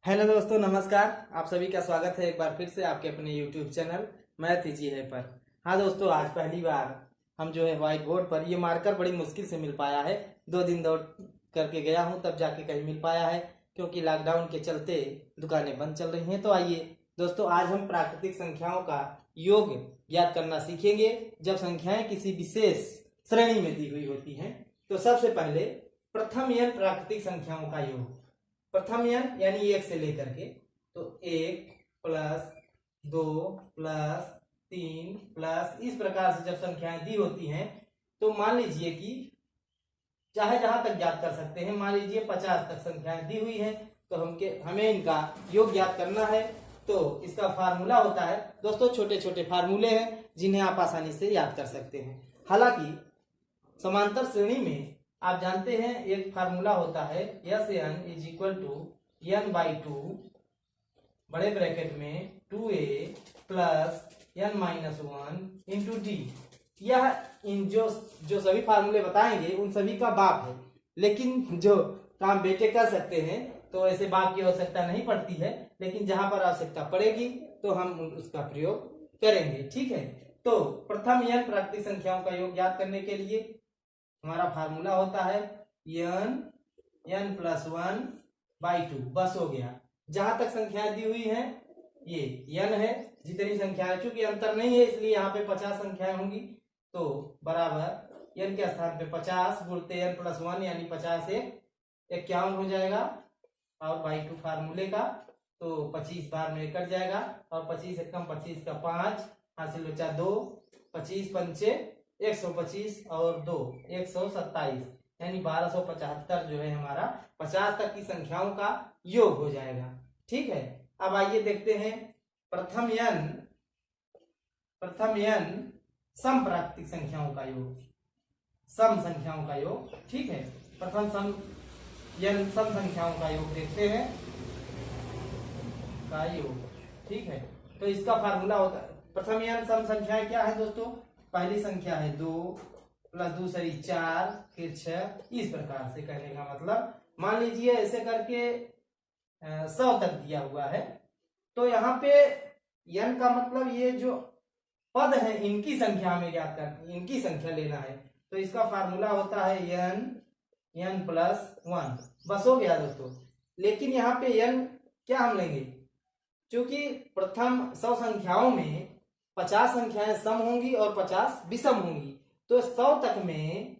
Hello दोस्तों, नमस्कार। आप सभी का स्वागत है एक बार फिर से आपके अपने YouTube चैनल मैथ इजी है पर। हाँ दोस्तों, आज पहली बार हम जो है व्हाइट बोर्ड पर ये मार्कर बड़ी मुश्किल से मिल पाया है। 2 दिन दौड़ करके गया हूँ तब जाके कहीं मिल पाया है, क्योंकि लॉकडाउन के चलते दुकानें बंद चल रही हैं। तो आइए दोस्तों, आज हम प्राकृतिक संख्याओं का योग ज्ञात करना सीखेंगे जब संख्याएं किसी विशेष श्रेणी में दी हुई होती हैं। तो सबसे पहले प्रथम n प्राकृतिक संख्याओं का योग। प्रथम n यानी एक से लेकर के, तो 1+2+3+ इस प्रकार से जब संख्याएं दी होती हैं तो मान लीजिए कि चाहे जहां तक ज्ञात कर सकते हैं। मान लीजिए 50 तक संख्याएं दी हुई हैं तो हमें इनका योग ज्ञात करना है। तो इसका फार्मूला होता है दोस्तों, छोटे छोटे फार्मूले हैं जिन्हें आप आसानी से याद कर सकते हैं। हालांकि समांतर श्रेणी में आप जानते हैं एक फार्मूला होता है Sn is equal to n/2 बड़े ब्रैकेट में 2a plus n-1 into D. यह इन जो सभी फार्मूले बताएंगे उन सभी का बाप है, लेकिन जो काम बेटे कर सकते हैं तो ऐसे बाप की आवश्यकता नहीं पड़ती है, लेकिन जहां पर आवश्यकता पड़ेगी तो हम उसका प्रयोग करेंगे। ठीक है, तो प्रथम n प्राकृतिक संख्याओं का योग ज्ञात करने के लिए हमारा फार्मूला होता है n+1/2। बस हो गया। जहां तक संख्याएं दी हुई हैं ये n है, जितनी संख्याएं, चूंकि अंतर नहीं है इसलिए यहाँ पे 50 संख्याएं होंगी, तो बराबर n के स्थान पे 50 गुणते n+1 यानी 50 से 51 हो जाएगा। और बाई 2 फार्मूले का तो 25 बार में कट जाएगा और 25 से कम 25 का 5 हासिल बचा 2, 25 पंचे 125 और 2 127 यानी 1275 जो है हमारा 50 तक की संख्याओं का योग हो जाएगा। ठीक है, अब आइए देखते हैं प्रथम n सम प्राकृतिक संख्याओं का योग, सम संख्याओं का योग। ठीक है, प्रथम सम संख्याओं का योग देखते हैं का योग। ठीक है, तो इसका फार्मूला होता है प्रथम n सम संख्याएं क्या है दोस्तों। पहली संख्या है 2 प्लस दूसरी 4 फिर 6। इस प्रकार से कहने का मतलब, मान लीजिए ऐसे करके 100 तक दिया हुआ है, तो यहाँ पे n का मतलब ये जो पद है इनकी संख्या हमें ज्ञात करनी, इनकी संख्या लेना है। तो इसका फार्मूला होता है n+1। बस हो गया दोस्तों। लेकिन यहाँ पे n क्या हम लेंगे, क्योंकि प्रथम 100 संख्याओं में 50 संख्याएं सम होंगी और 50 विषम होंगी, तो 100 तक में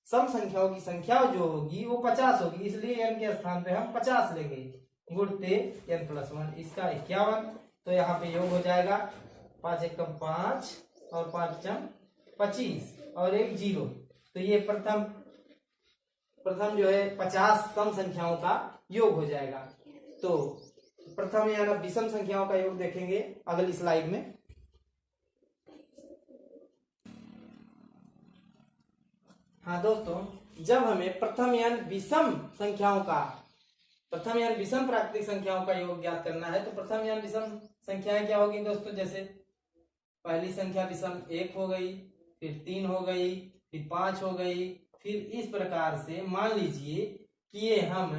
सम संख्याओं की संख्या जो होगी वो 50 होगी, इसलिए n के स्थान पे हम 50 लेंगे गुणते n+1, इसका 51। तो यहाँ पे योग हो जाएगा 5 एकम 5 और 5 चम 25 और 1 0। तो ये प्रथम जो है 50 सम संख्याओं का योग हो जाएगा। तो प्रथम या विषम संख्याओं का योग देखेंगे अगली स्लाइड में। हाँ दोस्तों, जब हमें प्रथम विषम संख्याओं का, प्रथम विषम प्राकृतिक संख्याओं का योग ज्ञात करना है, तो प्रथम विषम संख्याएं क्या होगी दोस्तों। जैसे पहली संख्या विषम 1 हो गई, फिर 3 हो गई, फिर 5 हो गई, फिर इस प्रकार से मान लीजिए कि ये हम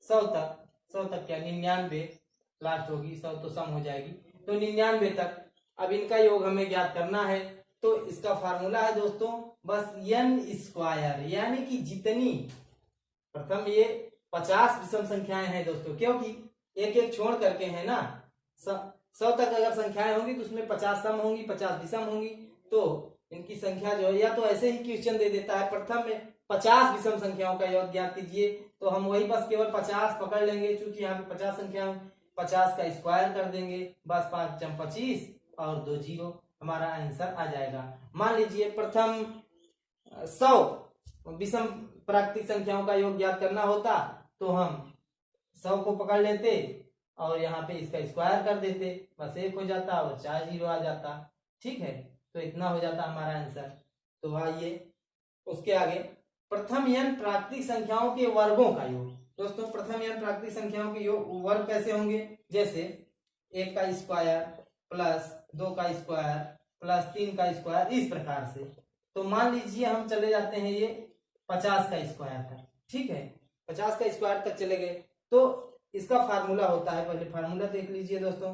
100 तक क्या 99 लास्ट होगी, 100 तो सम हो जाएगी, तो 99 तक अब इनका योग हमें ज्ञात करना है। तो इसका फार्मूला है दोस्तों बस n², यानी कि जितनी प्रथम ये 50 विषम संख्याएं हैं दोस्तों, क्योंकि एक एक छोड़ करके है ना। 100 तक अगर संख्याएं होंगी तो उसमें 50 सम होंगी, 50 विषम होंगी, तो इनकी संख्या जो है, या तो ऐसे ही क्वेश्चन दे देता है प्रथम में 50 विषम संख्याओं का योग ज्ञात कीजिए, तो हम वही बस केवल 50 पकड़ लेंगे, क्योंकि यहाँ पे 50 संख्या 50 का स्क्वायर कर देंगे, बस 5 चम 25 और 2 0 हमारा आंसर आ जाएगा। मान लीजिए प्रथम 100 विषम प्राकृतिक संख्याओं का योग ज्ञात करना होता तो हम 100 को पकड़ लेते और यहाँ पे इसका स्क्वायर कर देते, बस 1 हो जाता और 4 0 आ जाता। ठीक है, तो इतना हो जाता हमारा आंसर। तो आइए उसके आगे प्रथम n प्राकृतिक संख्याओं के वर्गों का योग। दोस्तों प्रथम n प्राकृतिक संख्याओं के योग वर्ग कैसे होंगे, जैसे 1 का स्क्वायर प्लस 2 का स्क्वायर प्लस 3 का स्क्वायर, इस प्रकार से। तो मान लीजिए हम चले जाते हैं ये 50 का स्क्वायर तक। ठीक है, 50 का स्क्वायर तक चले गए, तो इसका फार्मूला होता है, पहले फार्मूला देख लीजिए दोस्तों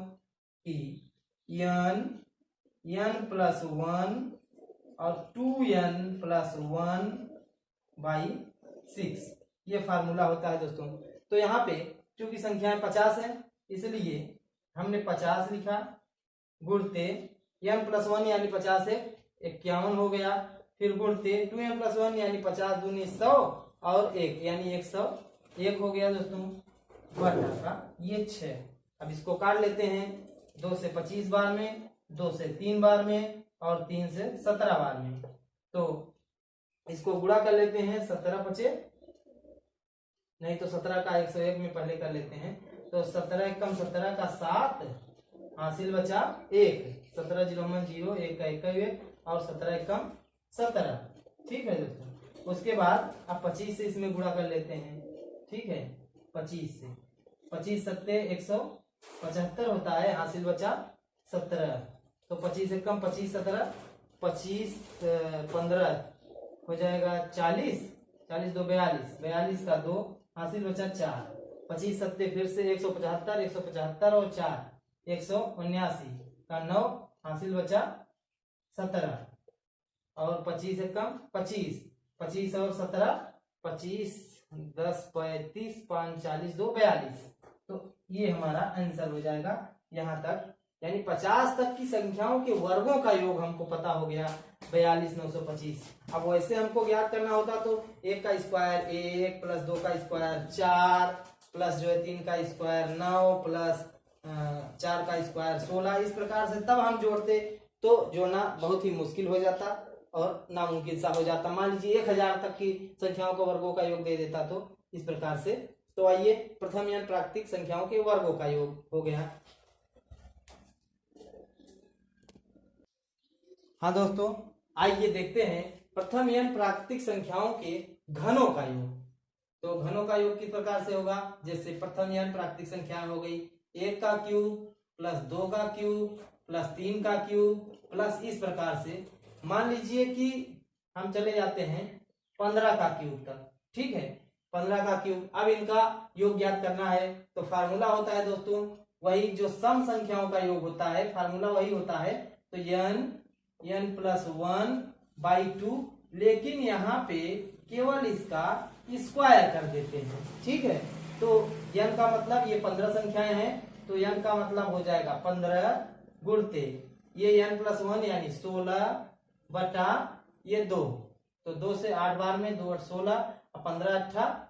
कि n प्लस 1 और 2n प्लस 1/6 ये फार्मूला होता है दोस्तों। तो यहाँ पे चूंकि संख्याएं 50 है इसलिए हमने 50 लिखा, गुणते n प्लस 1 यानी 50 है 51 हो गया, फिर गुणते 2n प्लस 1 यानी 50 दूनी 100 और 1 यानी 101 हो गया दोस्तों, बटा का ये 6। अब इसको काट लेते हैं, 2 से 25 बार में, 2 से 3 बार में और 3 से 17 बार में। तो इसको गुणा कर लेते हैं, 17 बचे नहीं तो 17 का 101 में पहले कर लेते हैं। तो 17 कम 17 का 7 हासिल बचा 1, 17 0 0 1 का 1 और 17 कम 17। ठीक है दोस्तों, उसके बाद अब 25 से इसमें गुणा कर लेते हैं। ठीक है, 25 से 25 सत्ते 175 होता है, हासिल बचा 17। तो 25 से कम 25 17 25 15 हो जाएगा 40, 40 2 42, 42 का 2 हासिल बचा 4, 25 सत्ते फिर से 175, 175 और 4 179 का 9 हासिल बचा 17 और 25 से कम 25, 25 और 17 25 10 35 5 40 2 42। तो ये हमारा आंसर हो जाएगा यहाँ तक, यानी 50 तक की संख्याओं के वर्गों का योग हमको पता हो गया 42 925। अब वैसे हमको ज्ञात करना होता तो 1 का स्क्वायर 1 प्लस 2 का स्क्वायर 4 प्लस जो है 3 का स्क्वायर 9 प्लस 4 का स्क्वायर 16, इस प्रकार से तब हम जोड़ते तो जोड़ना बहुत ही मुश्किल हो जाता और नामुमकिन सा हो जाता। मान लीजिए 1000 तक की संख्याओं को वर्गों का योग दे देता तो इस प्रकार से। तो आइए प्रथम यानी प्राकृतिक संख्याओं के वर्गों का योग हो गया। हाँ दोस्तों, आइए देखते हैं प्रथम यानी प्राकृतिक संख्याओं के घनों का योग। तो घनों का योग किस प्रकार से होगा, जैसे प्रथम यानी प्राकृतिक संख्याएं हो गई 1 का क्यूब प्लस 2 का क्यूब प्लस 3 का क्यूब प्लस इस प्रकार से। मान लीजिए कि हम चले जाते हैं 15 का क्यूब तक। ठीक है, 15 का क्यूब। अब इनका योग ज्ञात करना है तो फार्मूला होता है दोस्तों वही जो सम संख्याओं का योग होता है, फार्मूला वही होता है। तो n प्लस 1/2, लेकिन यहाँ पे केवल इसका स्क्वायर कर देते हैं। ठीक है, तो n का मतलब ये 15 संख्याएं हैं तो n का मतलब हो जाएगा 15 गुणते ये n प्लस 1 यानी 16 बटा ये 2। तो 2 से 8 बार में 2 8 16, 15 8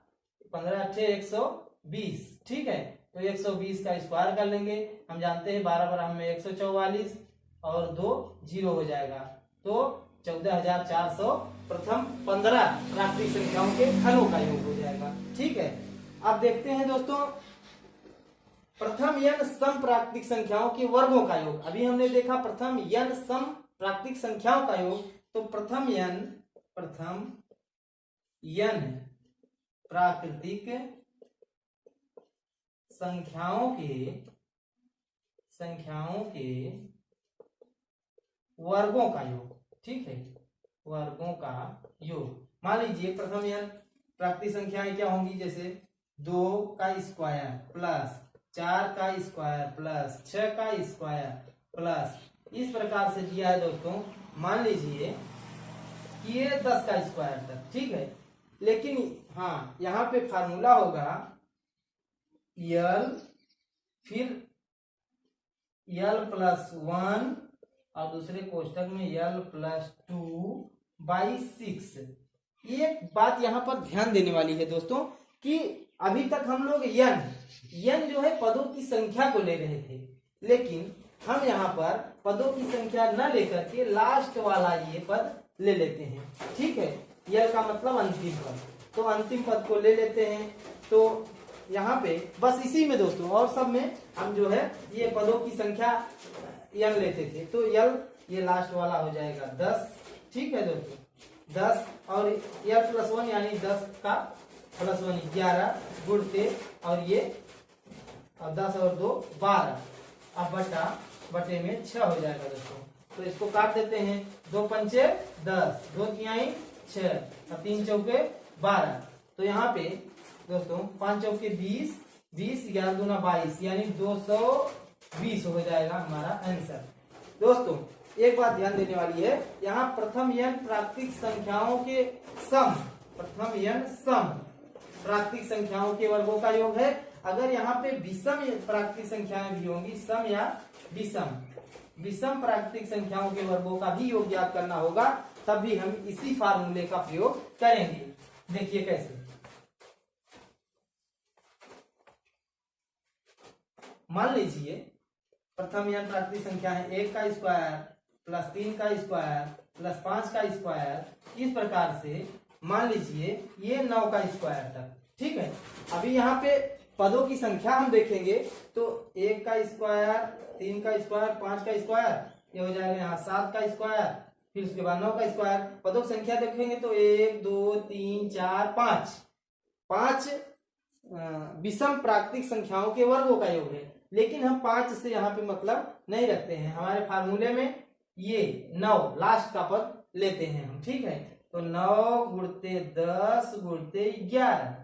120। ठीक है, तो 120 का स्क्वायर कर लेंगे। हम जानते हैं 12 बार में 144 और 2 0 हो जाएगा, तो 14400 प्रथम 15 प्राकृतिक संख्याओं के घनों का योग हो जाएगा। ठीक है, अब देखते हैं दोस्तों प्रथम n सम प्राकृतिक संख्याओं के वर्गों का योग। अभी हमने देखा प्रथम n सम प्राकृतिक संख्याओं का योग, तो प्रथम n प्राकृतिक संख्याओं के वर्गों का योग। ठीक है, वर्गों का योग। मान लीजिए प्रथम n प्राकृतिक संख्याएं क्या होंगी, जैसे 2 का स्क्वायर प्लस 4 का स्क्वायर प्लस 6 का स्क्वायर प्लस इस प्रकार से दिया है दोस्तों। मान लीजिए कि ये 10 का स्क्वायर तक। ठीक है, लेकिन हाँ यहाँ पे फार्मूला होगा l फिर l प्लस 1 और दूसरे कोष्टक में l प्लस 2/6। एक बात यहाँ पर ध्यान देने वाली है दोस्तों कि अभी तक हम लोग n जो है पदों की संख्या को ले रहे थे, लेकिन हम यहाँ पर पदों की संख्या न लेकर के लास्ट वाला ये पद ले लेते हैं। ठीक है, l का मतलब अंतिम पद, तो अंतिम पद को ले लेते हैं। तो यहाँ पे बस इसी में दोस्तों और सब में हम जो है ये पदों की संख्या n लेते थे, तो l ये लास्ट वाला हो जाएगा 10। ठीक है दोस्तों, 10 और l प्लस 1 यानी 10 का प्लस 1 11 गुणते और ये और 10 और 2 12। अब बटे में 6 हो जाएगा दोस्तों। तो इसको काट देते हैं, 2 पंचे 10, 2 तिहाई 6 और 3 चौके 12। तो यहाँ पे दोस्तों 5 चौके 20 20 11 दूना 22 यानी 220 हो जाएगा हमारा आंसर। दोस्तों एक बात ध्यान देने वाली है, यहाँ प्रथम n प्राकृतिक संख्याओं के सम, प्रथम n सम प्राकृतिक संख्याओं के वर्गों का योग है। अगर यहाँ पे विषम प्राकृतिक संख्याएं भी होंगी, सम या विषम प्राकृतिक संख्याओं के वर्गों का भी योग ज्ञात करना होगा, तब भी हम इसी फार्मूले का प्रयोग करेंगे। देखिए कैसे, मान लीजिए प्रथम n प्राकृतिक संख्या है 1 का स्क्वायर प्लस 3 का स्क्वायर प्लस 5 का स्क्वायर, इस प्रकार से मान लीजिए ये 9 का स्क्वायर तक। ठीक है, अभी यहाँ पे पदों की संख्या हम देखेंगे तो 1 का स्क्वायर, 3 का स्क्वायर, 5 का स्क्वायर, ये हो जाएगा यहाँ 7 का स्क्वायर, फिर उसके बाद 9 का स्क्वायर। पदों की संख्या देखेंगे तो 1 2 3 4 5 विषम प्राकृतिक संख्याओं के वर्गों का योग है। लेकिन हम 5 से यहाँ पे मतलब नहीं रखते हैं, हमारे फार्मूले में ये 9 लास्ट का पद लेते हैं हम। ठीक है, तो 9 गुणते 10 गुणते 11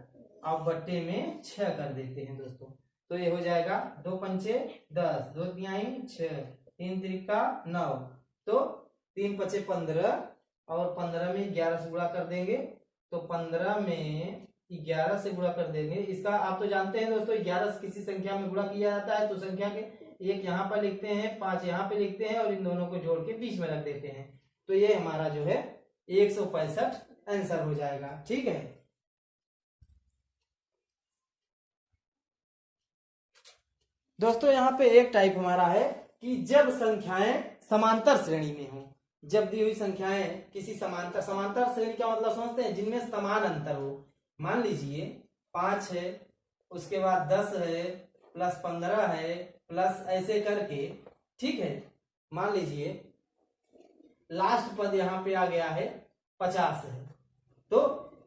अब बट्टे में 6 कर देते हैं दोस्तों। तो ये हो जाएगा 2 पंचे 10, 2 तिहाई 6, 3 त्रिका 9, तो 3 पचे 15 और 15 में 11 से गुणा कर देंगे, तो 15 में 11 से गुणा कर देंगे। इसका आप तो जानते हैं दोस्तों, 11 से किसी संख्या में गुणा किया जाता है तो संख्या के एक यहाँ पर लिखते हैं, 5 यहाँ पे लिखते हैं और इन दोनों को जोड़ के बीच में रख देते हैं। तो ये हमारा जो है 165 आंसर हो जाएगा। ठीक है, दोस्तों यहाँ पे एक टाइप हमारा है कि जब संख्याएं समांतर श्रेणी में हो, जब दी हुई संख्याएं किसी समांतर श्रेणी का मतलब समझते हैं, जिनमें समान अंतर हो। मान लीजिए 5 है, उसके बाद 10 है, प्लस 15 है, प्लस ऐसे करके। ठीक है, मान लीजिए लास्ट पद यहाँ पे आ गया है 50 है, तो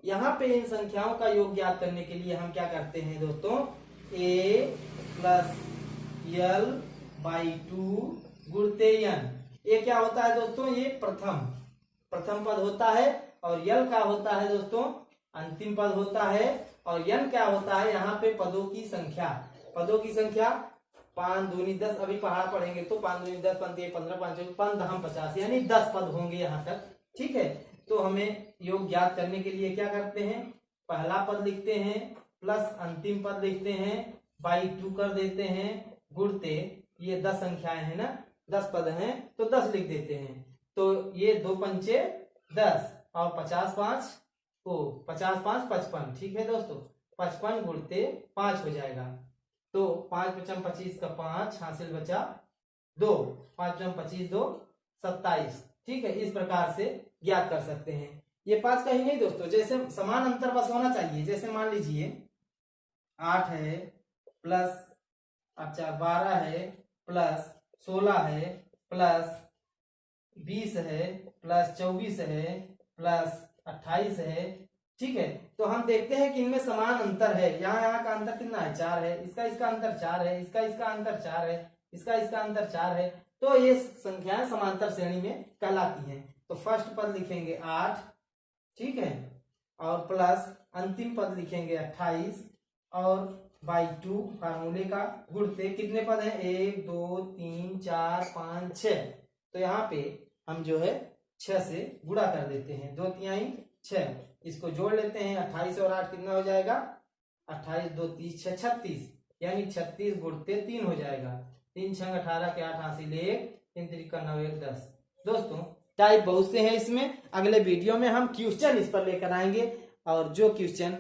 यहाँ पे इन संख्याओं का योग ज्ञात करने के लिए हम क्या करते हैं दोस्तों, a plus L by 2 गुणते n। ये क्या होता है दोस्तों, ये प्रथम पद होता है, और यल क्या होता है दोस्तों, अंतिम पद होता है, और n क्या होता है यहाँ पे पदों की संख्या। 5 दूनी 10, अभी पहाड़ पढ़ेंगे तो 5 दूनी 10, 5 15, 5 हम 50 यानी 10 पद होंगे यहाँ तक। ठीक है, तो हमें योग ज्ञात करने के लिए क्या करते हैं, पहला पद लिखते हैं प्लस अंतिम पद लिखते हैं, बाई 2 कर देते हैं, गुणते ये 10 संख्याएं हैं ना, 10 पद हैं तो 10 लिख देते हैं। तो ये 2 पंचे 10 और 50 5 5 55। ठीक है दोस्तों, 55 गुणते 5 हो जाएगा, तो 5 पचम 25 का 5 हासिल बचा 2, 5 पचम 25 2 27। ठीक है, इस प्रकार से ज्ञात कर सकते हैं। ये 5 का ही नहीं दोस्तों, जैसे समान अंतर बस होना चाहिए। जैसे मान लीजिए 8 है प्लस 12 है प्लस 16 है प्लस 20 है प्लस 24 है प्लस 28 है। ठीक है, तो हम देखते हैं कि इनमें समान अंतर है। यहाँ का अंतर कितना है, 4 है, इसका अंतर 4 है, इसका अंतर 4 है, इसका अंतर 4 है, तो ये संख्याएं समांतर श्रेणी में कहलाती हैं। तो फर्स्ट पद लिखेंगे 8, ठीक है, और प्लस अंतिम पद लिखेंगे 28 और बाई 2 फार्मूले का गुणते कितने पद हैं, 1 2 3 4 5 6। तो यहाँ पे हम जो है 6 से गुणा कर देते हैं, 2 तिहाई 6, इसको जोड़ लेते हैं, 28 और 8 कितना हो जाएगा, 28 2 30 6 36, यानी 36 गुणते 3 हो जाएगा। 3 6 18 के 8 हासिल 1, 3 3 9 1 10। दोस्तों टाइप बहुत से हैं इसमें, अगले वीडियो में हम क्वेश्चन इस पर लेकर आएंगे, और जो क्वेश्चन